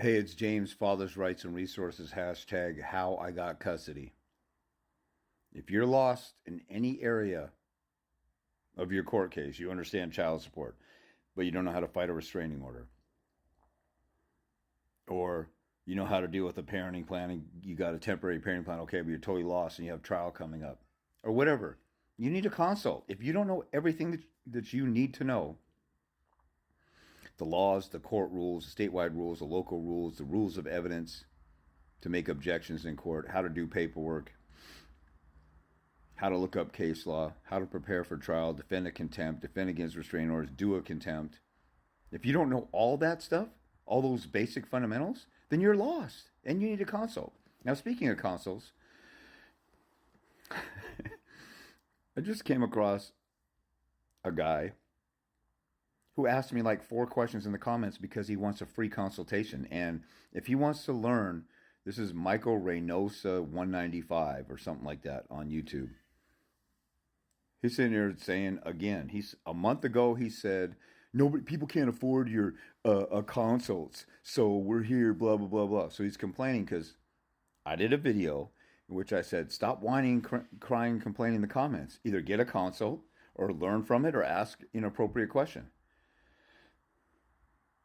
Hey, it's James, Father's Rights and Resources, hashtag how I got custody. If you're lost in any area of your court case, you understand child support, but you don't know how to fight a restraining order, or you know how to deal with a parenting plan and you got a temporary parenting plan, okay, but you're totally lost and you have trial coming up, or whatever, you need a consult. If you don't know everything that you need to know, the laws, the court rules, the statewide rules, the local rules, the rules of evidence to make objections in court, how to do paperwork, how to look up case law, how to prepare for trial, defend a contempt, defend against restraining orders, do a contempt. If you don't know all that stuff, all those basic fundamentals, then you're lost and you need a consult. Now, speaking of consults, I just came across a guy who asked me like 4 questions in the comments because he wants a free consultation. And if he wants to learn, this is Michael Reynosa 195 or something like that on YouTube. He's sitting there saying again. He's a month ago. He said nobody, people can't afford your consults, so we're here. Blah blah blah blah. So he's complaining because I did a video in which I said stop whining, crying, complaining in the comments. Either get a consult or learn from it or ask inappropriate question.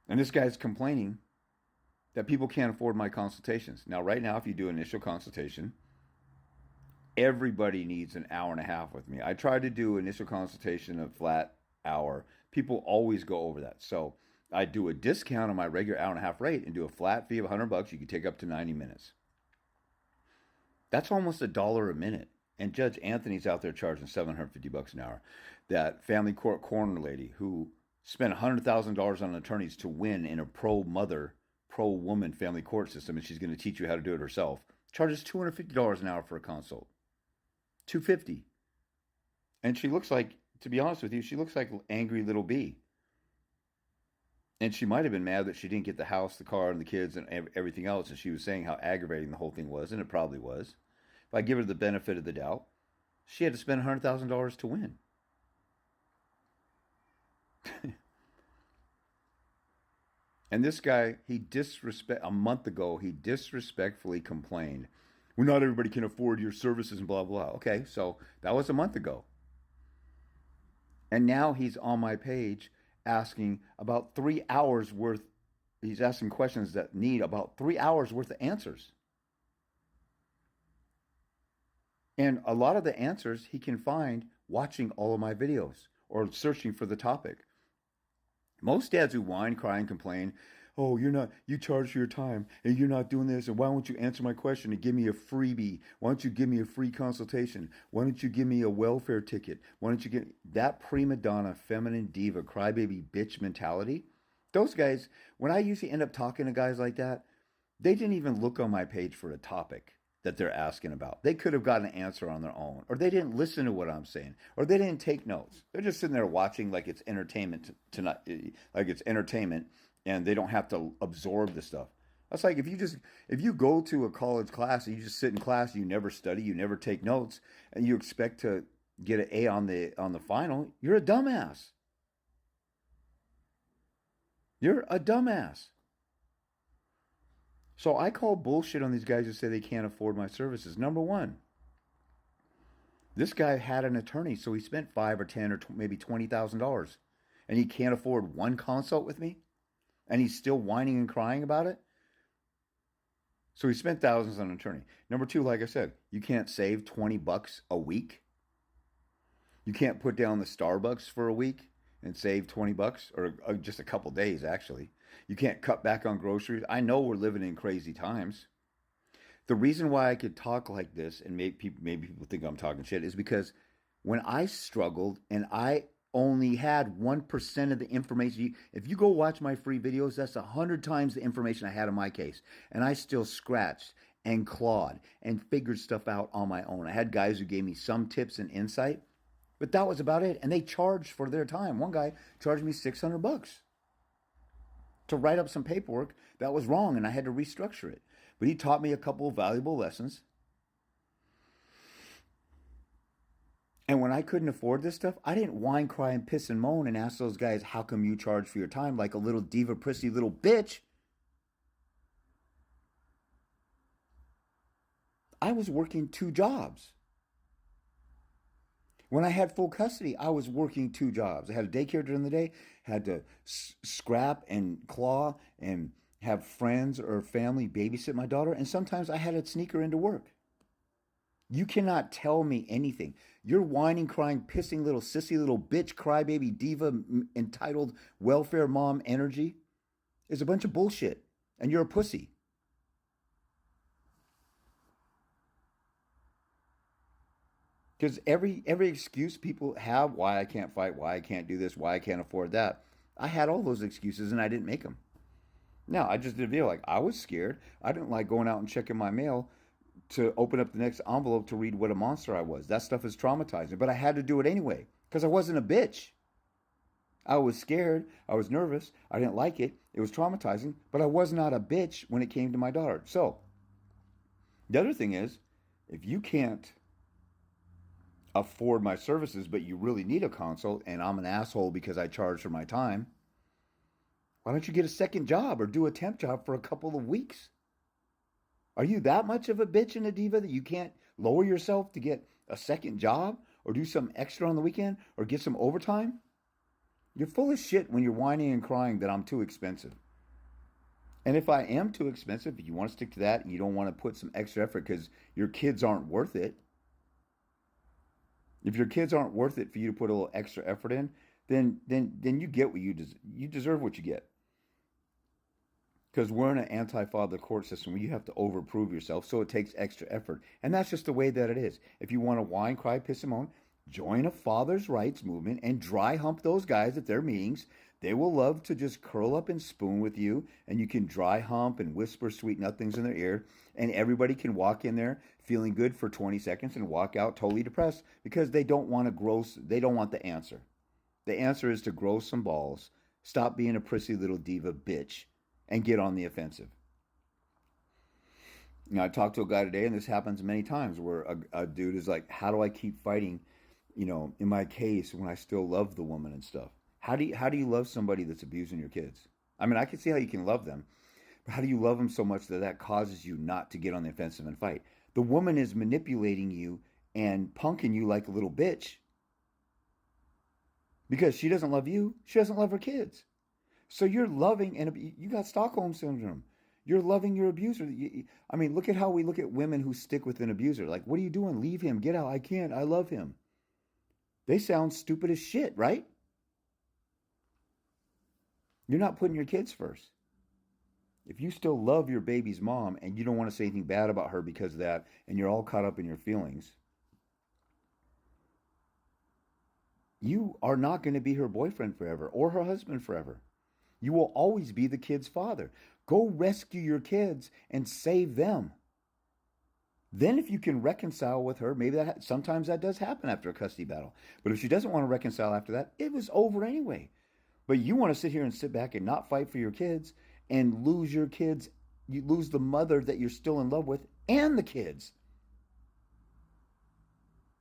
And this guy's complaining that people can't afford my consultations. Now, right now, if you do initial consultation, everybody needs an hour and a half with me. I try to do initial consultation a flat hour. People always go over that. So I do a discount on my regular hour and a half rate and do a flat fee of $100. You can take up to 90 minutes. That's almost $1 a minute. And Judge Anthony's out there charging $750 an hour. That family court coroner lady who spent $100,000 on attorneys to win in a pro mother, pro woman family court system, and she's going to teach you how to do it herself, charges $250 an hour for a consult. 250. And she looks like, to be honest with you, she looks like angry little bee. And she might have been mad that she didn't get the house, the car, and the kids and everything else. And she was saying how aggravating the whole thing was, and it probably was. If I give her the benefit of the doubt, she had to spend $100,000 to win. And this guy, a month ago, he disrespectfully complained, well, not everybody can afford your services and blah, blah. Okay, so that was a month ago. And now he's on my page asking about 3 hours worth. He's asking questions that need about 3 hours worth of answers. And a lot of the answers he can find watching all of my videos or searching for the topic. Most dads who whine, cry, and complain, oh, you charge for your time and you're not doing this. And why won't you answer my question and give me a freebie? Why don't you give me a free consultation? Why don't you give me a welfare ticket? Why don't you get that prima donna, feminine diva, crybaby bitch mentality? Those guys, when I usually end up talking to guys like that, they didn't even look on my page for a topic that they're asking about. They could have gotten an answer on their own, or they didn't listen to what I'm saying, or they didn't take notes. They're just sitting there watching like it's entertainment tonight, like it's entertainment, and they don't have to absorb the stuff. That's like if you go to a college class and you just sit in class, you never study, you never take notes, and you expect to get an A on the final, you're a dumbass. You're a dumbass. So I call bullshit on these guys who say they can't afford my services. Number one, this guy had an attorney, so he spent 5 or 10 or maybe $20,000, and he can't afford one consult with me, and he's still whining and crying about it. So he spent thousands on an attorney. Number two, like I said, you can't save $20 a week. You can't put down the Starbucks for a week and save $20 or just a couple days actually. You can't cut back on groceries. I know we're living in crazy times. The reason why I could talk like this and maybe people think I'm talking shit is because when I struggled and I only had 1% of the information. If you go watch my free videos, that's 100 times the information I had in my case. And I still scratched and clawed and figured stuff out on my own. I had guys who gave me some tips and insight, but that was about it. And they charged for their time. One guy charged me $600 to write up some paperwork that was wrong and I had to restructure it. But he taught me a couple of valuable lessons. And when I couldn't afford this stuff, I didn't whine, cry, and piss and moan and ask those guys, how come you charge for your time like a little diva, prissy little bitch? I was working two jobs. When I had full custody, I was working two jobs. I had a daycare during the day, had to scrap and claw and have friends or family babysit my daughter, and sometimes I had to sneak her into work. You cannot tell me anything. Your whining, crying, pissing little sissy little bitch, crybaby, diva, entitled welfare mom energy is a bunch of bullshit, and you're a pussy. Because every excuse people have why I can't fight, why I can't do this, why I can't afford that, I had all those excuses and I didn't make them. No, I just did a video like I was scared. I didn't like going out and checking my mail to open up the next envelope to read what a monster I was. That stuff is traumatizing, but I had to do it anyway because I wasn't a bitch. I was scared. I was nervous. I didn't like it. It was traumatizing, but I was not a bitch when it came to my daughter. So, the other thing is, if you can't afford my services, but you really need a consult, and I'm an asshole because I charge for my time, why don't you get a second job or do a temp job for a couple of weeks? Are you that much of a bitch and a diva that you can't lower yourself to get a second job or do some extra on the weekend or get some overtime? You're full of shit when you're whining and crying that I'm too expensive. And if I am too expensive, if you want to stick to that and you don't want to put some extra effort because your kids aren't worth it, if your kids aren't worth it for you to put a little extra effort in, then you get what you deserve what you get. Because we're in an anti-father court system where you have to overprove yourself, so it takes extra effort. And that's just the way that it is. If you want to whine, cry, piss and moan, join a father's rights movement and dry hump those guys at their meetings. They will love to just curl up and spoon with you, and you can dry hump and whisper sweet nothings in their ear, and everybody can walk in there feeling good for 20 seconds and walk out totally depressed because they don't want they don't want the answer. The answer is to grow some balls, stop being a prissy little diva bitch, and get on the offensive. You know, I talked to a guy today, and this happens many times, where a dude is like, "How do I keep fighting, in my case when I still love the woman and stuff? How do you love somebody that's abusing your kids? I mean, I can see how you can love them, but how do you love them so much that that causes you not to get on the offensive and fight? The woman is manipulating you and punking you like a little bitch because she doesn't love you. She doesn't love her kids. So you're loving, and you got Stockholm syndrome. You're loving your abuser. I mean, look at how we look at women who stick with an abuser. Like, what are you doing? Leave him. Get out. I can't. I love him. They sound stupid as shit, right? You're not putting your kids first. If you still love your baby's mom and you don't want to say anything bad about her because of that, and you're all caught up in your feelings, you are not going to be her boyfriend forever or her husband forever. You will always be the kid's father. Go rescue your kids and save them. Then if you can reconcile with her, maybe sometimes that does happen after a custody battle. But if she doesn't want to reconcile after that, it was over anyway. But you want to sit here and sit back and not fight for your kids and lose your kids. You lose the mother that you're still in love with and the kids.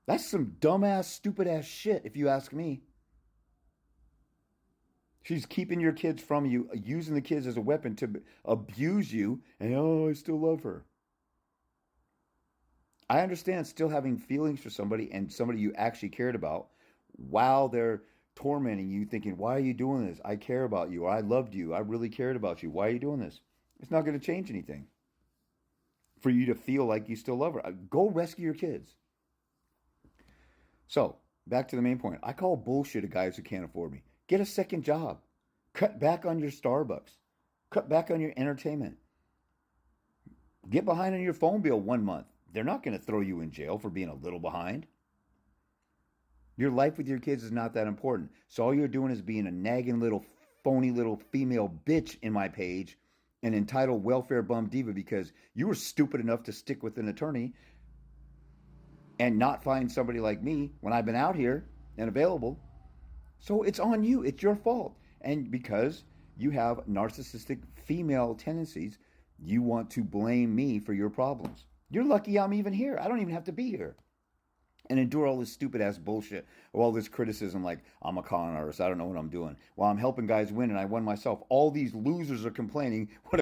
That's some dumbass, stupid ass shit, if you ask me. She's keeping your kids from you, using the kids as a weapon to abuse you, and oh, I still love her. I understand still having feelings for somebody and somebody you actually cared about while they're tormenting you, thinking, why are you doing this? I care about you. I loved you. I really cared about you. Why are you doing this? It's not going to change anything for you to feel like you still love her. Go rescue your kids. So, back to the main point. I call bullshit at guys who can't afford me. Get a second job. Cut back on your Starbucks. Cut back on your entertainment. Get behind on your phone bill 1 month. They're not going to throw you in jail for being a little behind. Your life with your kids is not that important. So all you're doing is being a nagging little phony little female bitch in my page, an entitled welfare bum diva because you were stupid enough to stick with an attorney and not find somebody like me when I've been out here and available. So it's on you. It's your fault. And because you have narcissistic female tendencies, you want to blame me for your problems. You're lucky I'm even here. I don't even have to be here and endure all this stupid ass bullshit or all this criticism like I'm a con artist. I don't know what I'm doing. While I'm helping guys win and I won myself. All these losers are complaining. What